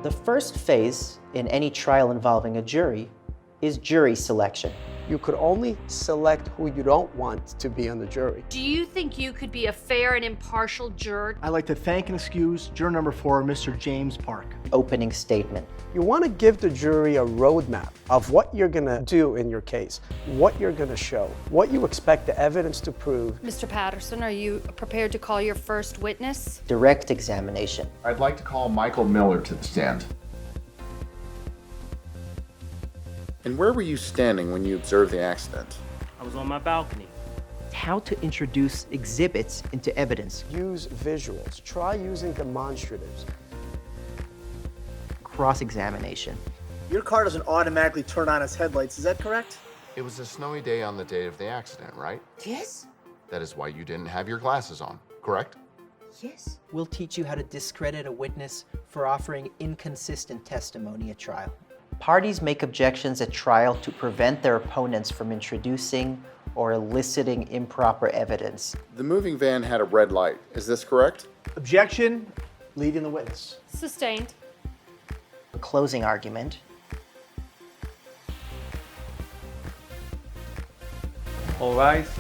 The first phase in any trial involving a jury is jury selection. You could only select who you don't want to be on the jury. Do you think you could be a fair and impartial juror? I'd like to thank and excuse juror number 4, Mr. James Park. Opening statement. You want to give the jury a roadmap of what you're going to do in your case, what you're going to show, what you expect the evidence to prove. Mr. Patterson, are you prepared to call your first witness? Direct examination. I'd like to call Michael Miller to the stand. And where were you standing when you observed the accident? I was on my balcony. How to introduce exhibits into evidence. Use visuals. Try using demonstratives. Cross-examination. Your car doesn't automatically turn on its headlights, is that correct? It was a snowy day on the date of the accident, right? Yes, That is why you didn't have your glasses on, correct? yes. We'll teach you how to discredit a witness for offering inconsistent testimony at trial. Parties make objections at trial to prevent their opponents from introducing or eliciting improper evidence. The moving van had a red light. Is this correct? Objection, leading the witness. Sustained. A closing argument. All rise.